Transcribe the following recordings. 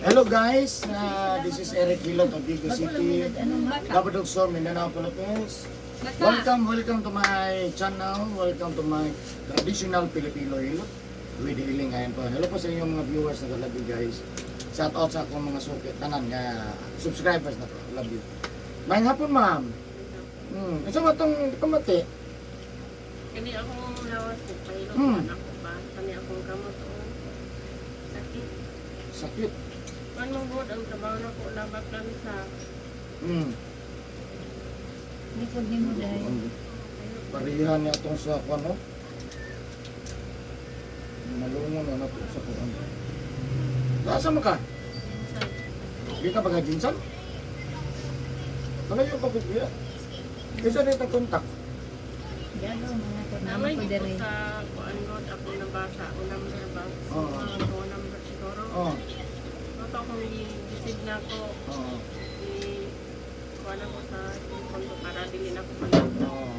Hello guys, this is Eric Hilot of Vigo City, Cabadog Sur, Mindanao, Philippines. Welcome to my channel. Welcome to my traditional Filipino Hilot with healing ngayon po. Hello po sa inyong mga viewers na love you guys. Shout out sa akong mga tanan nga subscribers na po. Love you. Mayang hapon ma'am. Isa ba itong kamati? Kani akong lawas ko, pahilot ako ba? Kani akong kamot o sakit. Sakit. Anong good ang trabaho na ko, labak lang sa Likod ni mo dahil. Parihan niya itong sa ano? Malungon na nato sa kuwan. Nasa mo ka? Di ka baga jinsan? Ano yung pagkukuya? Isa rin ang kontak. Galo, mga namay ko ko dere. sa kuan god ako na basa o number ba? Oo. O number siguro. Oo. Ito akong i-decide na ko, Oo. kuan ako sa kondo para dili na ko pala. Oo.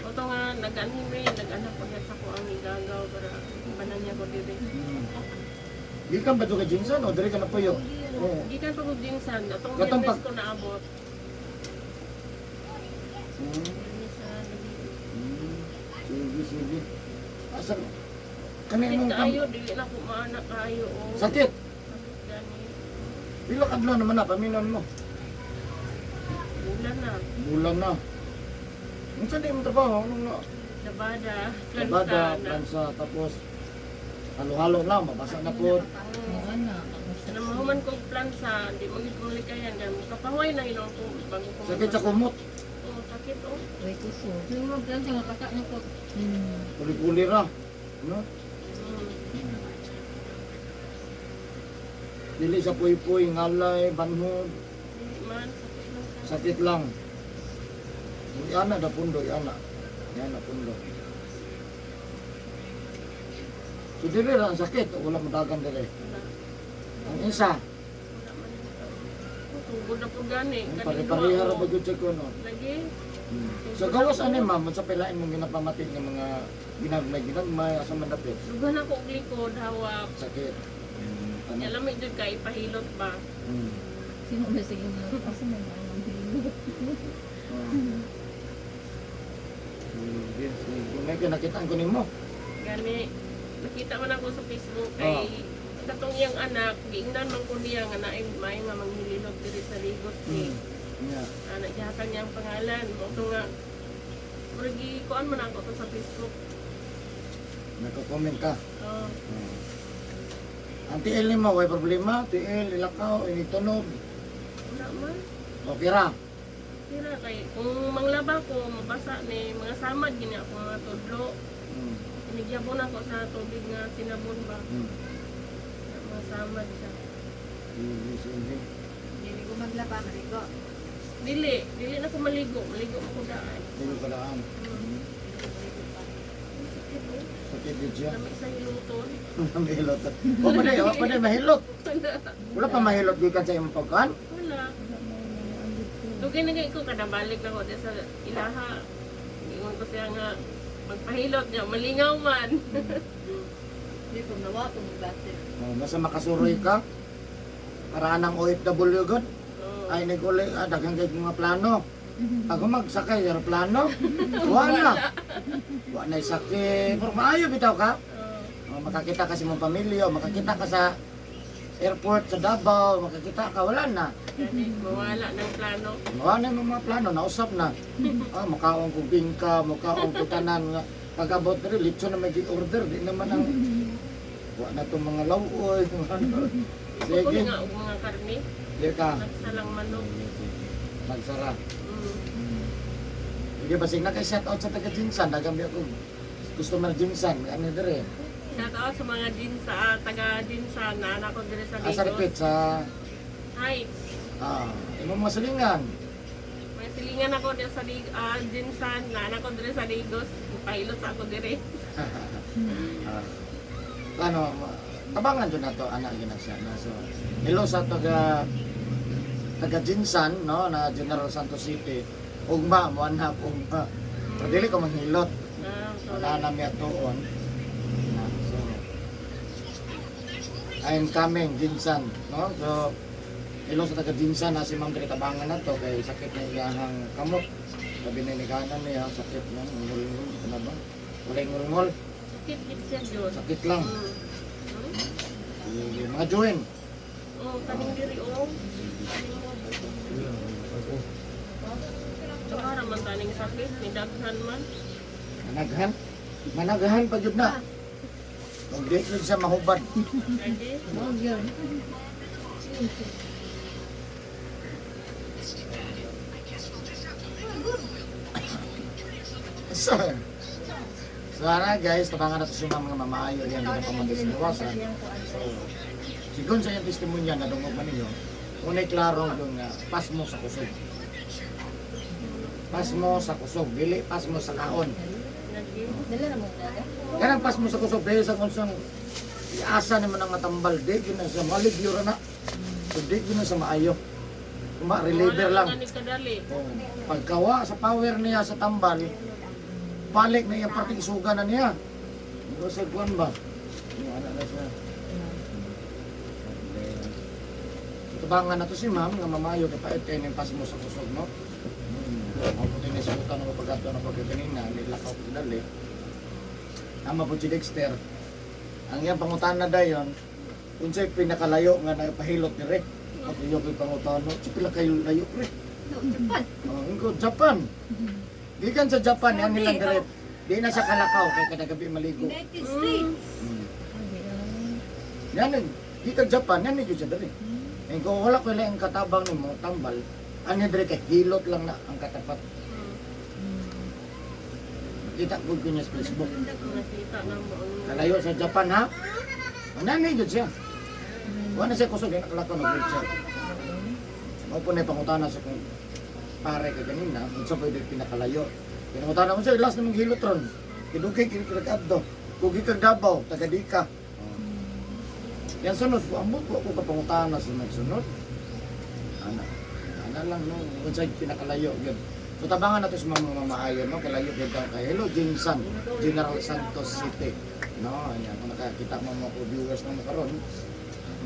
Ito nga, nag-anak ko sa ko ang igagaw para ibanan niya ko dili. Di ka ba ito ka jinsan o dari ka na puyo? Oo. Di ka pagod din sa, itong Gatong business pag- ko naabot. Hindi sa Sige. Asa? sakit Kaninong kayo, dili na ko maanak kayo. O. Sakit? Sakit gani. Pila kadlaw naman na, paminon mo. Bulan na. Bulan na. Ang saan di mo trabaho? Anong na? Labada. Labada, plansa, tapos halo-halo lang, mabasa na po. Mga anak. Ano mahuman kong plansa, di mo gipuli kayan. Kapahuay na yun ako bago ko. Sakit sa kumot. Oo, sakit o. Uy, kuso. Sino mo plan sa mga kata na ko? Puli-puli ra. No? Dili sa puy-puy, ngalay, banhod. Hindi man, sakit lang sa. Sakit lang. Yana da pundo, yana. Yana pundo. So dili ra ang sakit, wala madagan dili. Wala. Ang isa, Wala man yun. Tugod na po gani. pare-pareha ra ba gyud sa kuno. Lagi. So gawas ani ma'am, sa pilain mong ginapamatid ng mga ginagmay asa man dapit. Lugan ako og likod, hawak. Sakit. Nya Ano? lamig jud kay pahilot ba. Sino ba sige mo? Asa mo ba ang hilot? Sige. May kinakitaan ko nimo. Gani. Nakita man ako sa Facebook kay katong iyang anak, giingnan man ko niya nga naay may nga manghililot diri sa Ligos ni. Yeah. Anak gihatag niya ang pangalan. Mo nga murag kuan man ako to sa Facebook. Nagko-comment ka. Oh, Ang tiil nimo, way problema, tiil, ilakaw, initunog. wala man. Okay ra. Tira kay kung manglaba ko mabasa ni mga samad gini ako mga tudlo. Inigyabon ako sa tubig nga sinabon ba. Mga samad siya. Sige. Hindi ko maglaba, marigo. Dili na ko maligo ako daan. Dili ko daan. Sakit din siya. Lamig sa hiluton. Mahilot. O pa na mahilot. Wala pa mahilot gikan sa imong pagkan. Wala. Dugay na ko kada balik na ko di sa ilaha. Ingon ko siya nga magpahilot niya, malingaw man. Hindi ko nawa kung bate. Basta makasuroy ka. Para anang OFW god. Oo. Ay naguli daghang kay mga plano. Ako magsakay sa plano. Wala. Wala sakit. Pero maayo bitaw ka. Makakita ka sa mong pamilya, makakita ka sa airport sa Davao, makakita ka, wala na. Gani, mawala ng plano. Wala na yung mga plano, nausap na. Makaong kong bingka, makaong kutanan. Pag-abot na rin, litso na may order, di naman ang... Wala na itong mga lawoy. Sige. Sige, Nga og mga karne, di ka. nagsalang manok. Magsara. Mm. Hindi ba sige na kay shout out sa taga Jinsan, nagambi ako. Gusto man Jinsan, ano dire? Shout out sa mga taga Dinsa na anak ko dire sa Asa repeat Ligos. sa... Hi. Imong mga salingan. May silingan ako dire sa Dinsan na anak ko dire sa Ligos. Pahilot ako dire. Ano, tabangan dyan na to, anak yun na siya. So, hello sa taga Jinsan, no, na General Santos City. Ugma, muanhap, ugma. Pero dili ko manghilot. Wala na miya toon. So, I'm coming, Jinsan. No? So, hello sa taga Jinsan, na si Ma'am Tritabangan na to, kay sakit na iyahang kamot. Sabi na kanan niya, sakit na, ngul-ngul, ano ba? Walay ngul-ngul, Sakit siya Diyos. sakit lang. Hmm. Yung mga join. Oh, kaning diri oh. Tsaka raman taning sakit, ni daghan man. Managahan pa yun na. Kung di ko siya mahubad. Lagi. Oh, yun. So, sana guys, tabangan natin yung mga mamaayo yan na pamagis ng iwasan. So, sigun sa yung testimonya na dungog man ninyo, unay klaro yung pas mo sa kusog. Pas mo sa kusog, dili pas mo sa kaon. Lagi. Dala na mo daga. Kanang pas mo sa kusog, dahil sa kunsang iasa naman ang matambal, di yun na sa maligyo na. So, di yun na sa maayo. Ma-reliever lang. Wala nga ni kadali. Oh, pagkawa sa power niya sa tambal, balik na yung parting isuga na niya. Ito sa kuwan ba? Yung ano na siya. Tabangan na to si ma'am, nga mamayo, kapait kayo ng pas mo sa kusog, no? Ang puti na isutan ng pagkato na pagkakanina, nilakaw ko dali. Tama po si Dexter. Ang iyang pangutan na dayon, kung siya'y pinakalayo nga nagpahilot ni Rick. At inyo ko'y pangutan, no? Siya pila kayo layo, Rick. Japan. Oh, Japan. Gikan sa Japan, yan nilang direct. Di na sa Kalakaw, kaya kadagabi maligo. United States. Yan, gikan Japan, yan nyo siya direct. Eh, kung wala ko lang ang katabang ni mo, tambal, ano direct, hilot lang na ang katapat. Kita ko ko niya sa Facebook. Nakita na mo ang Kalayo sa Japan, ha? Nanay yun siya. Wala na siya kusog, yan nakalakaw na siya. Ako po na ipangutana sa kung pare ka kanina, kung saan pwede pinakalayo. Pinangutana mo siya, last na mong hilotron. Kinugay, kinagkado. Kugi kang Davao, taga-Dika. Yan sunod po, ambot po ako kapangutana sa nagsunod. Ana lang, no? Kung saan pinakalayo, yun. So tabangan natin sa mga mamaayo, no? Kalayo din daw kay Hello, Jinsan, General Santos City. No, ayan, kung nakakita mo mga viewers na makaroon,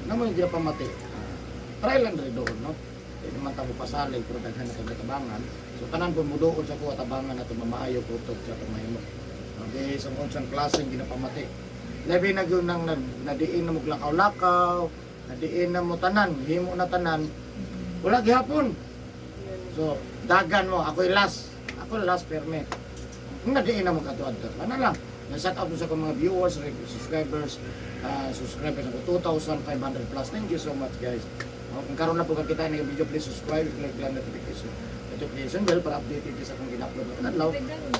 naman hindi na pamati. Try lang rin doon, no? Hindi naman tabo pasalig, pero daghan na tabangan. So kanan po mudoon sa kuha tabangan na ito mamaayo ko ito sa tumaymo. Okay, sa konsang klase hindi na pamati. Labi na yun nang nadiin na mo lakaw-lakaw, nadiin na mo tanan, himo na tanan. Wala gihapon. So, dagan mo, ako'y last. Ako last permit. Kung nadiin na mo katuad-to, ano lang. Na-shout out mo sa akong mga viewers, subscribers ako 2,500 plus. Thank you so much guys. Kung karoon na po kakita ng video, please subscribe, click lang notification bell para updated sa akong gina-upload na kanalaw.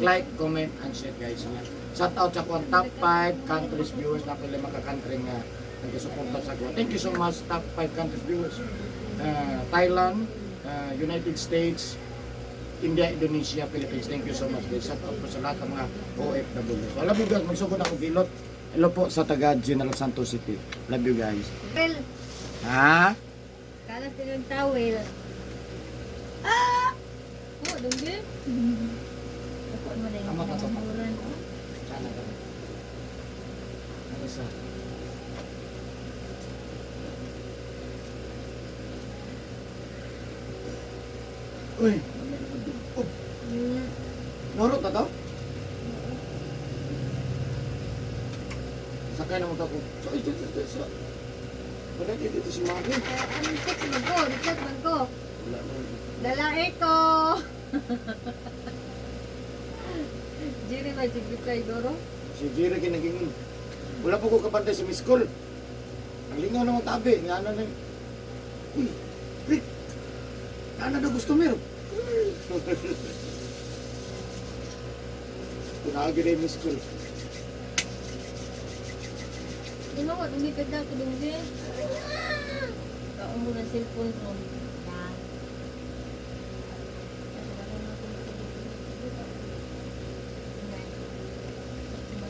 Like, comment, and share guys. Shout out sa akong top 5 countries viewers na ako yung mga country nga nag-suporta sa ako. Thank you so much top 5 countries viewers. Thailand, United States, India, Indonesia, Philippines. Thank you so much guys. Shout out po sa lahat ng mga OFW. So, love you guys. Magsugod ako bilot. Hello po sa taga General Santos City. Love you guys. Well, Ha? kala silang tawel. Ah! Oh, dunggi. Ako mo na Tama ka to. Uran. Sana ka. Ano sa? Uy! Norot na to? Sakay na mo ko. So, ito. Wala dito si Mami. Anong text mo ko? Text mo ko. Wala na. Dala ito. Jiri ba sigit kay Doro? Si Jira kinagingin. Wala po ko kapantay sa Miss Call. Ang lingaw na mong tabi. Nga na. Uy! Rick! Nga na daw gusto meron. Kunagi na yung Miss Call. Ino ko, lumipid na ako dunggi. Kaong mo na cellphone ko.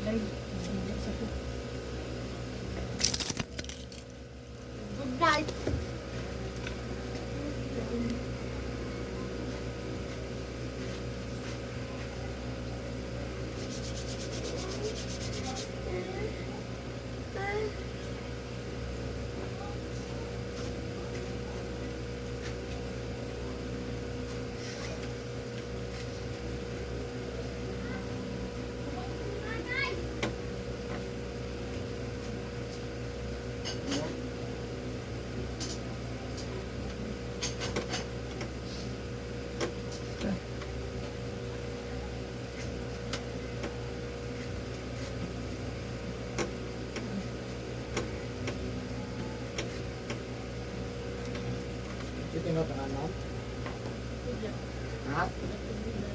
Yan. Good night. tinot ang ano? Tudya. Ha? Tudya.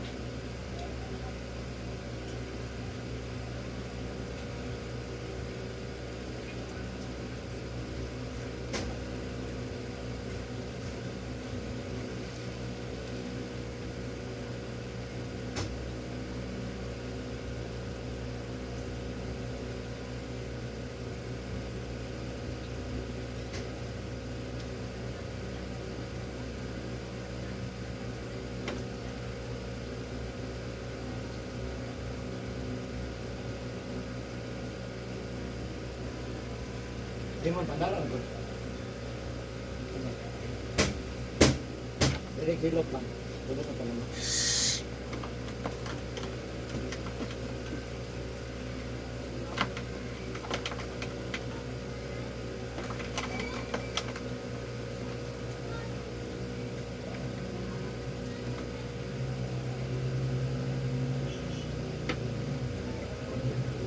Di mo pandaran ko. Dari kilot lang. Dudot na pala.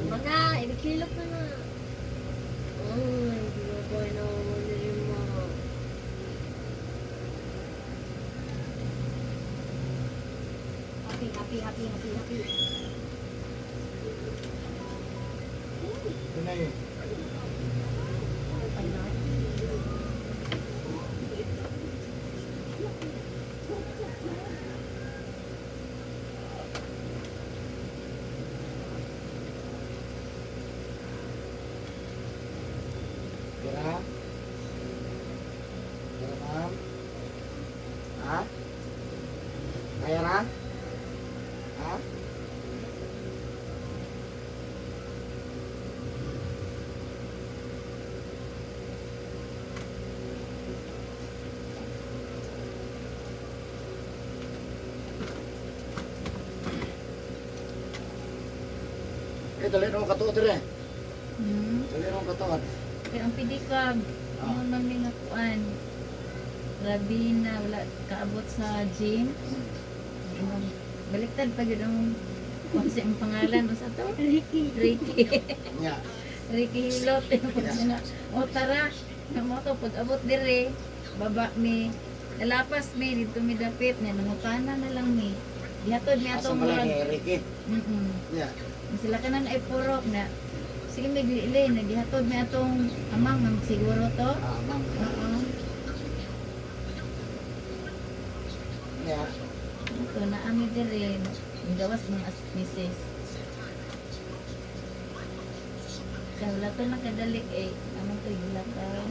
Mga, ibikilot na na. Ay, ginagawa na ako din mo. Happy. Ito na yun. Kira? Kira ma'am? Ha? Kaya ra? Ha? Dali na ako katuot rin. Dali na ako katuot. Kaya ang pedicab, ano namin nakuan. Labi na wala kaabot sa gym. Baliktad pa yun ang kasi ang pangalan mo sa to? Ricky. Nya. Ricky Hilot. O tara, na mo to pag abot dire, baba mi. Nalapas mi dito mi dapit na nangutana na lang mi. Dihatod mi Asa atong malaki, Ricky. Nya. Sila ka na naipurok na sige may glili na dihatod mi atong amang mang siguro to. Ah, ma'am. Oo. Nya. Ito na ami dire. Ang gawas ng misis. Kaya wala to nakadali eh. Anong to yung lakaw?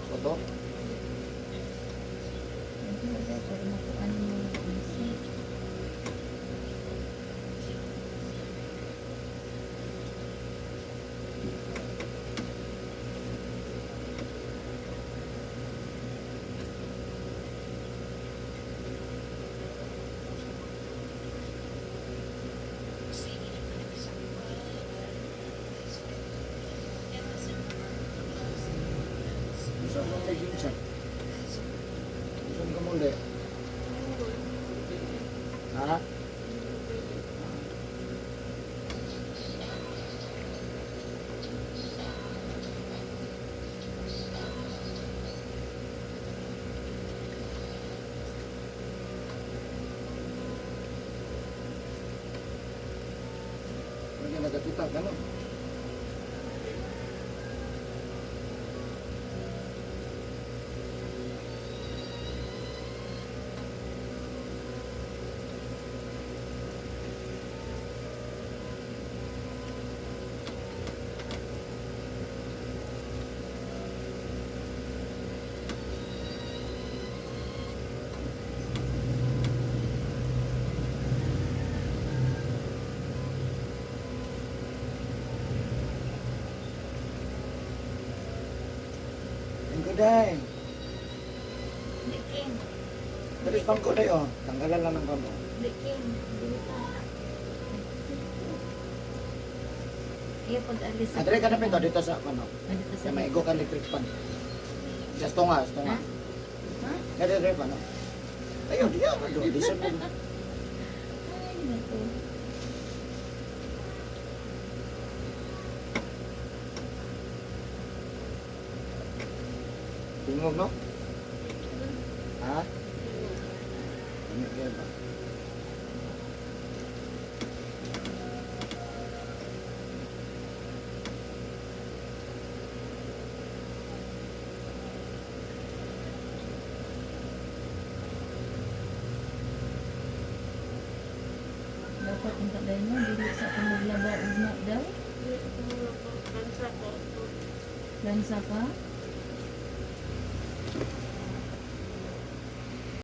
Oto. Saan mo may ginsan? Saan ka muli? Ha? Hindi nagkakita, gano'n. day. Diking. Dali bangko day oh. Tanggalan lang ng bangko. Diking. Iya pag-alis sa... Adre ka na pinto dito sa ano. Dito Sa maigo ka electric pan. Just tunga, tunga. Ha? Kada dre pa no. Ayun, diya ka do. Dison mo. Ay, naku. Tingog no? Ha? Ano kaya ba? Dapat ang tagay mo, dili sa akong maglaba ugma daw. Kansa ko. Lansa pa.